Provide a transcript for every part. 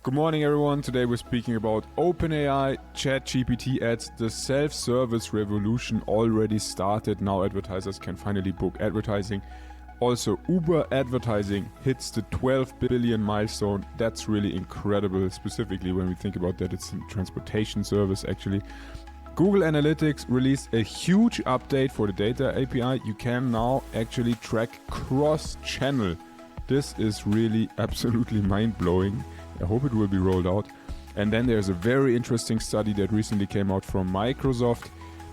Good morning, everyone. Today we're speaking about OpenAI, ChatGPT Ads. The self-service revolution already started. Now advertisers can finally book advertising. Also, Uber advertising hits the 12 billion milestone. That's really incredible, specifically when we think about that it's a transportation service actually. Google Analytics released a huge update for the data API. You can now actually track cross-channel. This is really absolutely mind-blowing. I hope it will be rolled out. And then there's a very interesting study that recently came out from Microsoft.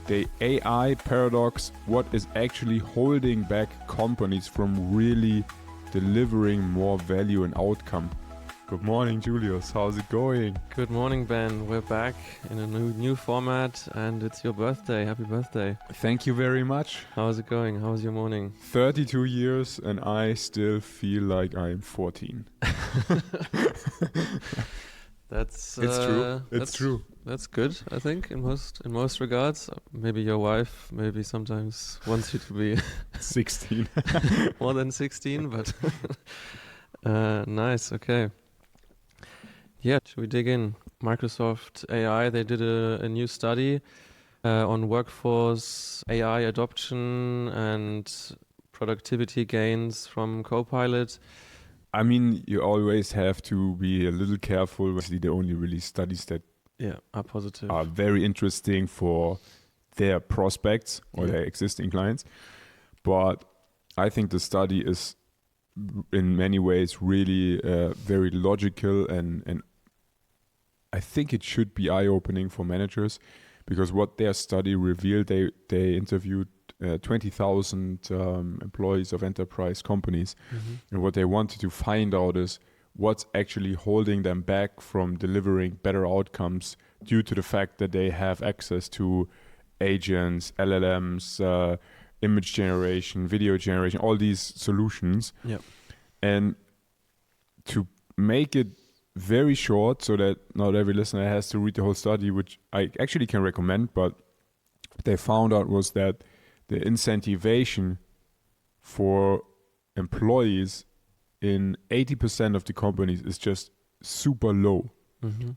The AI paradox, what is actually holding back companies from really delivering more value and outcome. Good morning, Julius. How's it going? Good morning, Ben. We're back in a new format, and it's your birthday. Happy birthday. Thank you very much. How's it going? How's your morning? 32 years, and I still feel like I'm 14. It's true. It's true. That's good, I think, in most regards. Maybe your wife maybe sometimes wants you to be 16. more than 16, but nice. Okay. Yeah, should we dig in? Microsoft AI, they did a new study on workforce AI adoption and productivity gains from Copilot. I mean, you always have to be a little careful. They only release studies that are positive, are very interesting for their prospects or their existing clients. But I think the study is in many ways really very logical, and I think it should be eye-opening for managers, because what their study revealed, they interviewed 20,000 employees of enterprise companies, and what they wanted to find out is what's actually holding them back from delivering better outcomes due to the fact that they have access to agents, LLMs, image generation, video generation, all these solutions. Yeah. And to make it very short so that not every listener has to read the whole study, which I actually can recommend, but what they found out was that the incentivation for employees in 80% of the companies is just super low.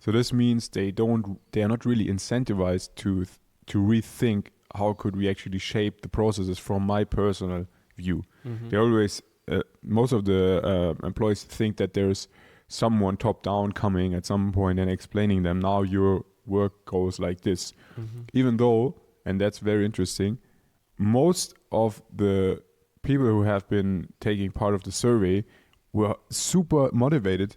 So this means they are not really incentivized to rethink how could we actually shape the processes from my personal view. They always, most of the employees think that there's someone top down coming at some point and explaining them, now your work goes like this. Even though, and that's very interesting, most of the people who have been taking part of the survey were super motivated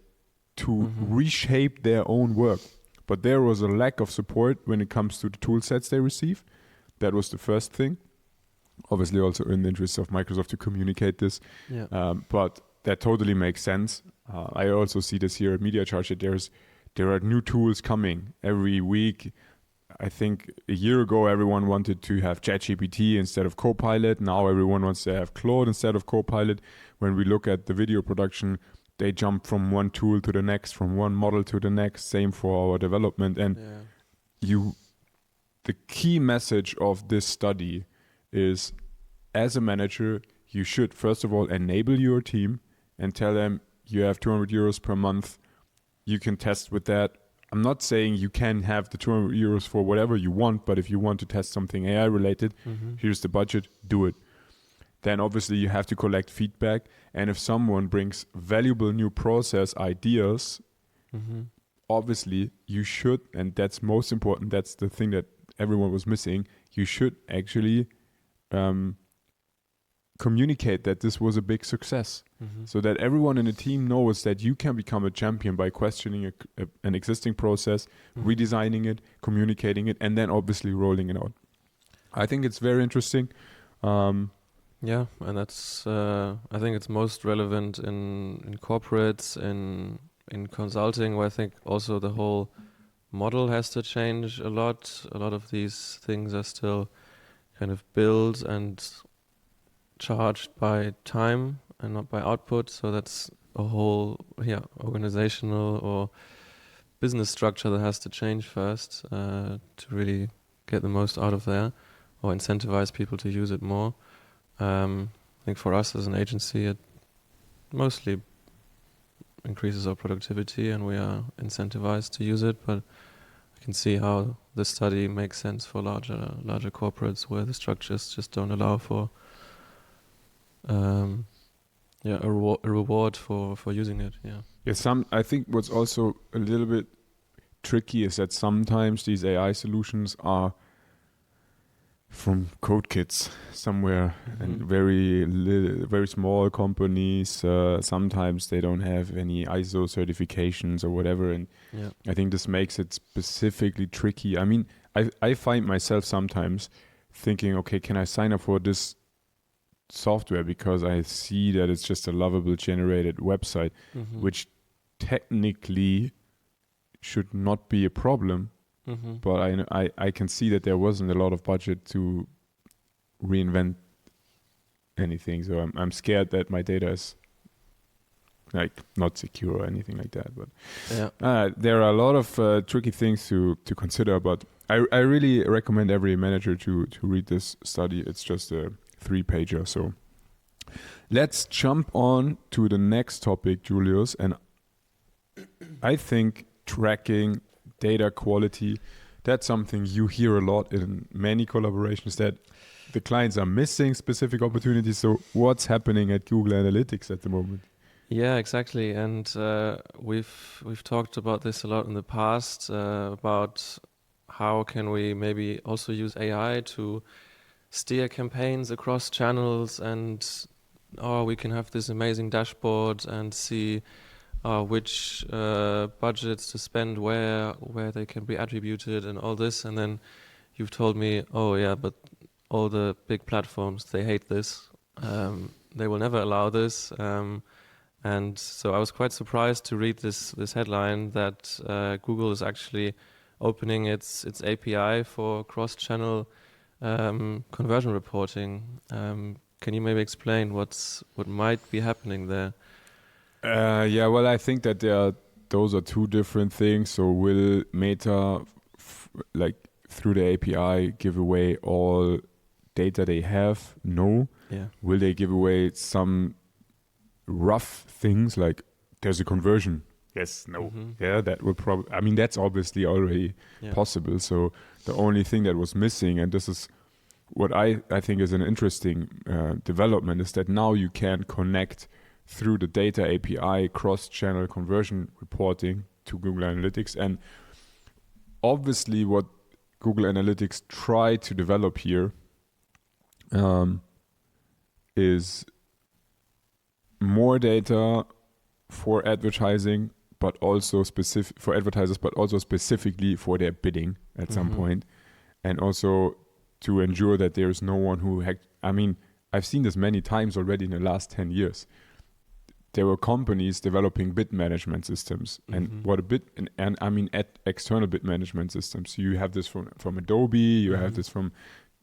to reshape their own work. But there was a lack of support when it comes to the tool sets they receive. That was the first thing. Obviously also in the interest of Microsoft to communicate this. But that totally makes sense. I also see this here at Media Charge that there are new tools coming every week. I think a year ago everyone wanted to have ChatGPT instead of Copilot. Now everyone wants to have Claude instead of Copilot. When we look at the video production, they jump from one tool to the next, from one model to the next. Same for our development. And the key message of this study is, as a manager, you should first of all enable your team and tell them you have 200 euros per month. You can test with that. I'm not saying you can have the 200 euros for whatever you want, but if you want to test something AI related, here's the budget, do it. Then obviously you have to collect feedback. And if someone brings valuable new process ideas, obviously you should, and that's most important, that's the thing that everyone was missing, you should actually communicate that this was a big success, so that everyone in the team knows that you can become a champion by questioning an existing process, redesigning it, communicating it, and then obviously rolling it out. I think it's very interesting. Yeah, and that's I think it's most relevant in corporates, in consulting, where I think also the whole model has to change a lot. A lot of these things are still kind of billed and charged by time and not by output. So that's a whole organizational or business structure that has to change first to really get the most out of there or incentivize people to use it more. I think for us as an agency, it mostly increases our productivity and we are incentivized to use it. But I can see how the study makes sense for larger corporates where the structures just don't allow for a reward for using it. Yeah, I think what's also a little bit tricky is that sometimes these AI solutions are from code kits somewhere and very small companies. Sometimes they don't have any ISO certifications or whatever, and I think this makes it specifically tricky. I mean, I find myself sometimes thinking, okay, can I sign up for this software because I see that it's just a lovable generated website, which technically should not be a problem. But I can see that there wasn't a lot of budget to reinvent anything. So I'm scared that my data is like not secure or anything like that. But there are a lot of tricky things to consider. But I really recommend every manager to read this study. It's just a 3-pager. So let's jump on to the next topic, Julius. And I think tracking data quality, that's something you hear a lot in many collaborations, that the clients are missing specific opportunities. So what's happening at Google Analytics at the moment? Yeah, exactly. And we've talked about this a lot in the past, about how can we maybe also use AI to steer campaigns across channels, and we can have this amazing dashboard and see which budgets to spend where they can be attributed and all this. And then you've told me, but all the big platforms, they hate this. They will never allow this. And so I was quite surprised to read this headline that Google is actually opening its API for cross-channel conversion reporting. Can you maybe explain what might be happening there? Well, I think that those are two different things. So will Meta, through the API, give away all data they have? No. Yeah. Will they give away some rough things like there's a conversion? Yes, no. Yeah, that would probably, I mean, that's obviously already possible. So the only thing that was missing, and this is what I think is an interesting development, is that now you can connect through the data API cross-channel conversion reporting to Google Analytics. And obviously what Google Analytics tried to develop here is more data for advertising, but also specific for advertisers, but also specifically for their bidding at some point. And also to ensure that there's no one who hacked. I mean, I've seen this many times already in the last 10 years. There were companies developing bid management systems, and what a bid, and I mean external bid management systems. You have this from Adobe, you have this from,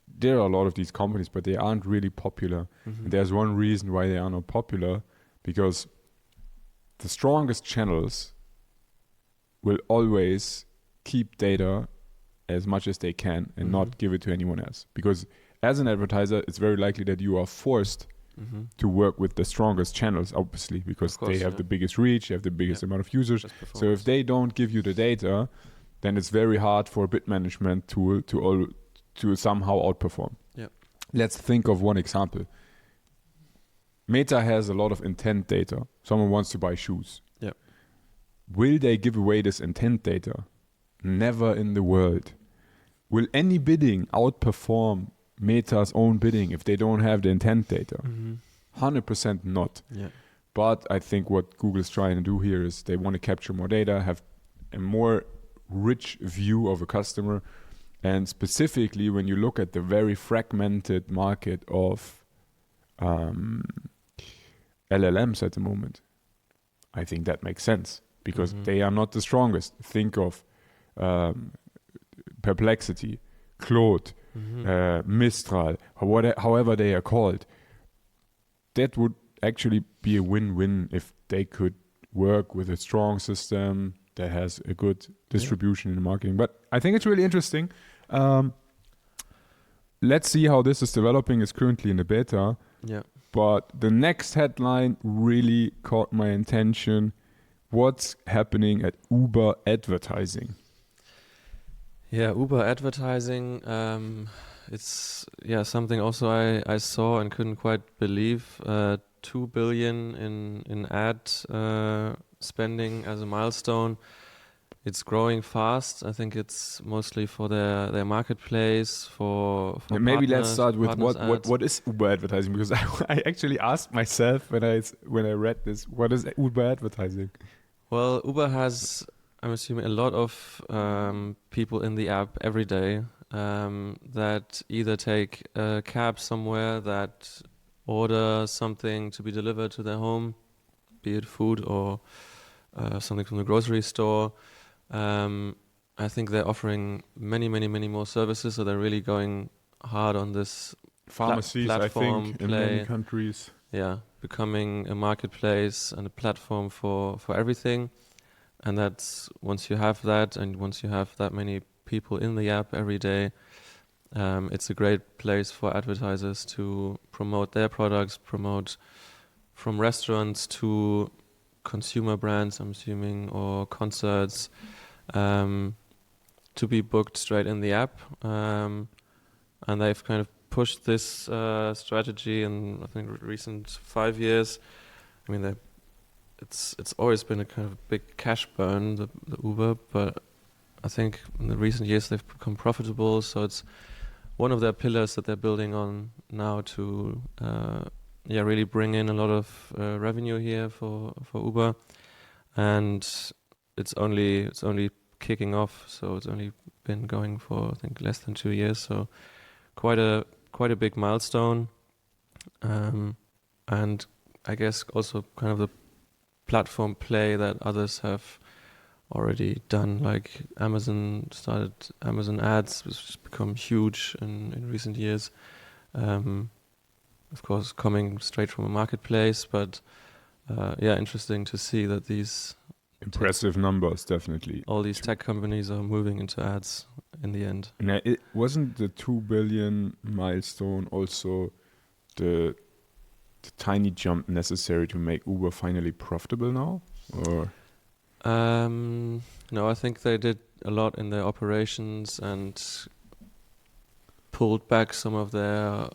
there are a lot of these companies, but they aren't really popular. And there's one reason why they are not popular, because the strongest channels will always keep data as much as they can and not give it to anyone else. Because as an advertiser, it's very likely that you are forced to work with the strongest channels, obviously, because they have the biggest reach, they have the biggest amount of users. So if they don't give you the data, then it's very hard for a bid management tool to somehow outperform. Let's think of one example. Meta has a lot of intent data. Someone wants to buy shoes. Will they give away this intent data? Never in the world. Will any bidding outperform Meta's own bidding if they don't have the intent data? 100% not. But I think what Google's trying to do here is they want to capture more data, have a more rich view of a customer. And specifically, when you look at the very fragmented market of LLMs at the moment, I think that makes sense because they are not the strongest. Think of Perplexity, Claude, Mistral, however they are called. That would actually be a win-win if they could work with a strong system that has a good distribution in the marketing. But I think it's really interesting. Let's see how this is developing. It's currently in the beta. But the next headline really caught my attention. what's happening at Uber advertising? Yeah, Uber advertising. It's something also I saw and couldn't quite believe. 2 billion in ad spending as a milestone. It's growing fast. I think it's mostly for their marketplace for And maybe let's partners, start with partners ads. what is Uber advertising, because I actually asked myself when I read this, what is Uber advertising? Well, Uber has, I'm assuming, a lot of people in the app every day that either take a cab somewhere, that order something to be delivered to their home, be it food or something from the grocery store. I think they're offering many, many, many more services, so they're really going hard on this Pharmacies, I platform think, in many play. countries. Yeah, becoming a marketplace and a platform for everything. And that's once you have that, and once you have that many people in the app every day, it's a great place for advertisers to promote their products, promote from restaurants to consumer brands, I'm assuming, or concerts, to be booked straight in the app. And they've kind of pushed this strategy in, I think, recent 5 years. I mean, it's always been a kind of big cash burn, the Uber, but I think in the recent years they've become profitable. So it's one of their pillars that they're building on now to really bring in a lot of revenue here for Uber. And it's only kicking off, so it's only been going for, I think, less than 2 years. So quite a big milestone, and I guess also kind of the platform play that others have already done, like Amazon started Amazon Ads, which has become huge in recent years. Of course, coming straight from a marketplace, but interesting to see that these Impressive numbers, definitely. all these tech companies are moving into ads in the end. And it wasn't the 2 billion milestone also the tiny jump necessary to make Uber finally profitable now? Or No, I think they did a lot in their operations and pulled back some of their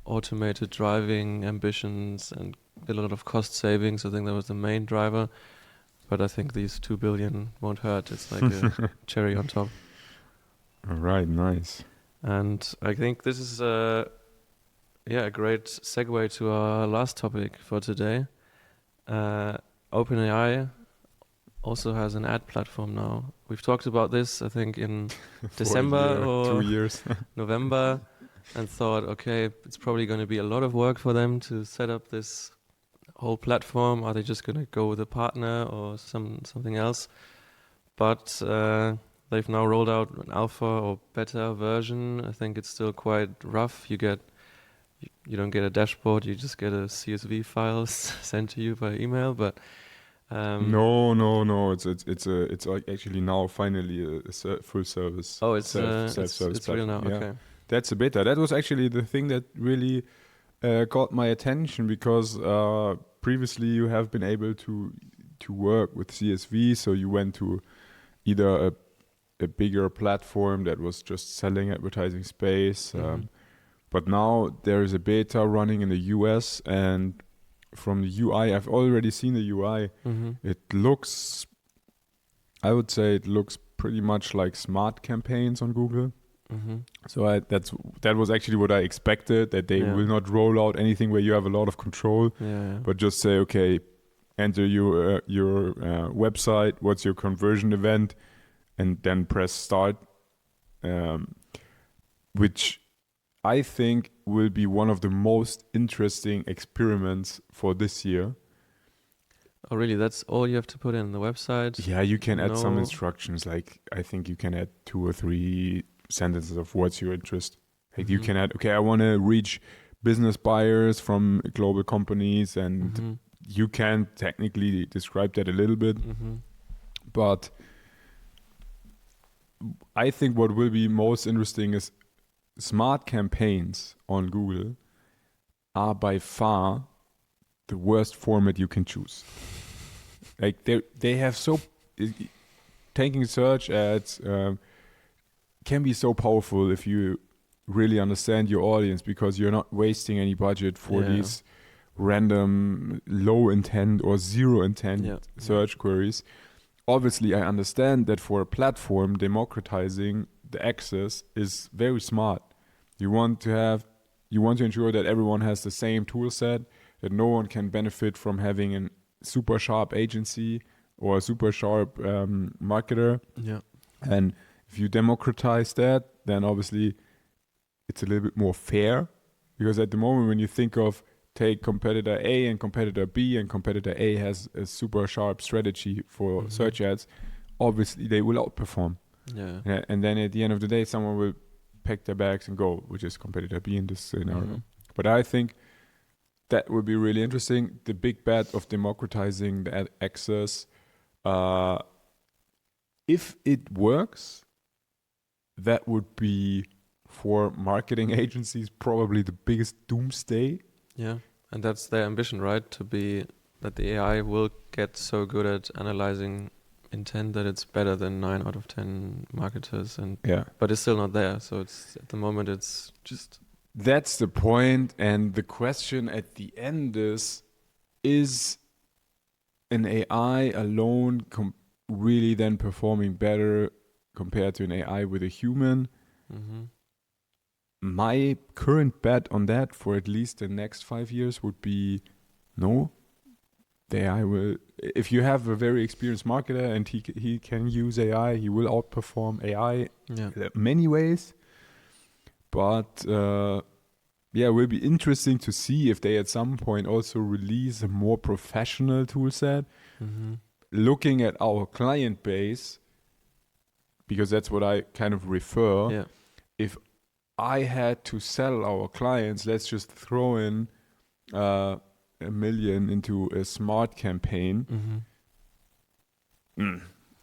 automated driving ambitions and did a lot of cost savings. I think that was the main driver. But I think these 2 billion won't hurt. It's like a cherry on top. all right, nice. And I think this is a great segue to our last topic for today. OpenAI also has an ad platform now. We've talked about this, I think, in December or 2 years. November, and thought, okay, it's probably going to be a lot of work for them to set up this whole platform. Are they just going to go with a partner or something else? But they've now rolled out an alpha or beta version. I think it's still quite rough. You don't get a dashboard. You just get a CSV file sent to you by email. But No. It's like actually now finally a full service. oh, it's self-service it's real now. platform. Yeah. Okay. That's a beta. That was actually the thing that really got my attention, because previously you have been able to work with CSV, so you went to either a bigger platform that was just selling advertising space, but now there is a beta running in the US, and from the UI, I've already seen the UI. It looks, I would say, it looks pretty much like smart campaigns on Google. So that was actually what I expected, that they will not roll out anything where you have a lot of control, but just say, okay, enter your website, what's your conversion event, and then press start, which I think will be one of the most interesting experiments for this year. Oh, really? That's all you have to put in the website? Yeah, you can add some No. instructions. Like, I think you can add 2 or 3 sentences of what's your interest. Like you can add, okay, I want to reach business buyers from global companies, and you can technically describe that a little bit. But I think what will be most interesting is smart campaigns on Google are by far the worst format you can choose. Like they have so taking search ads can be so powerful if you really understand your audience, because you're not wasting any budget for these random low intent or zero intent search queries. Obviously, I understand that for a platform, democratizing the access is very smart. You want to ensure that everyone has the same tool set, that no one can benefit from having a super sharp agency or a super sharp marketer. Yeah. And if you democratize that, then obviously it's a little bit more fair, because at the moment when you think of take competitor A and competitor B, and competitor A has a super sharp strategy for search ads, obviously they will outperform. Yeah. And then at the end of the day, someone will pack their bags and go, which is competitor B in this scenario. But I think that would be really interesting. The big bet of democratizing the access, if it works, that would be for marketing agencies probably the biggest doomsday. Yeah, and that's their ambition, right? To be that the AI will get so good at analyzing intent that it's better than 9 out of 10 marketers, but it's still not there. So it's at the moment it's just that's the point. And the question at the end is an AI alone really then performing better compared to an AI with a human? My current bet on that for at least the next 5 years would be no. The AI will, if you have a very experienced marketer and he can use AI, he will outperform AI in many ways. But it will be interesting to see if they at some point also release a more professional tool set. Looking at our client base, because that's what I kind of refer. If I had to sell our clients, let's just throw in $1 million into a smart campaign.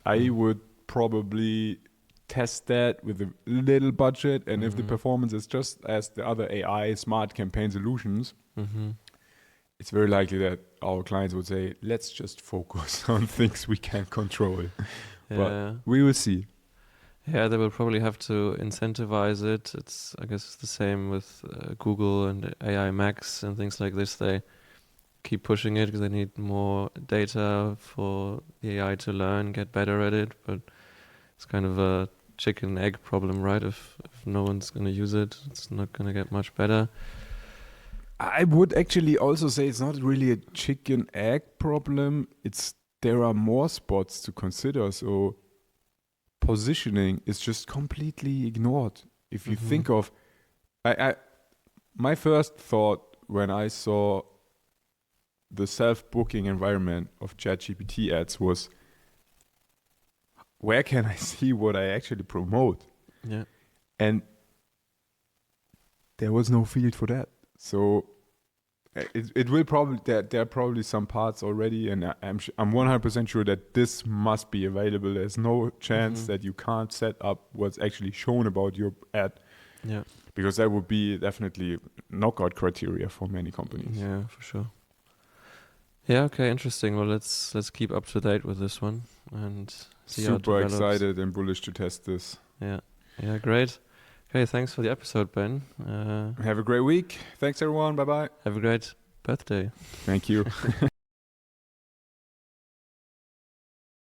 I would probably test that with a little budget, and if the performance is just as the other AI smart campaign solutions, it's very likely that our clients would say, let's just focus on things we can control. But we will see. Yeah, they will probably have to incentivize it. I guess it's the same with Google and AI Max and things like this. They keep pushing it because they need more data for the AI to learn, get better at it. But it's kind of a chicken egg problem, right? If no one's going to use it, it's not going to get much better. I would actually also say it's not really a chicken egg problem. There are more spots to consider. So positioning is just completely ignored. If you think of, my first thought when I saw the self-booking environment of ChatGPT ads was, where can I see what I actually promote? Yeah. And there was no field for that. So it will probably, there are probably some parts already, and I'm 100% sure that this must be available. There's no chance that you can't set up what's actually shown about your ad. Yeah. Because that would be definitely knockout criteria for many companies. Yeah, for sure. Yeah, okay, interesting. Well, let's keep up to date with this one and see how it develops. Super excited and bullish to test this. Yeah, great. Okay, thanks for the episode, Ben. Have a great week. Thanks, everyone. Bye-bye. Have a great birthday. Thank you.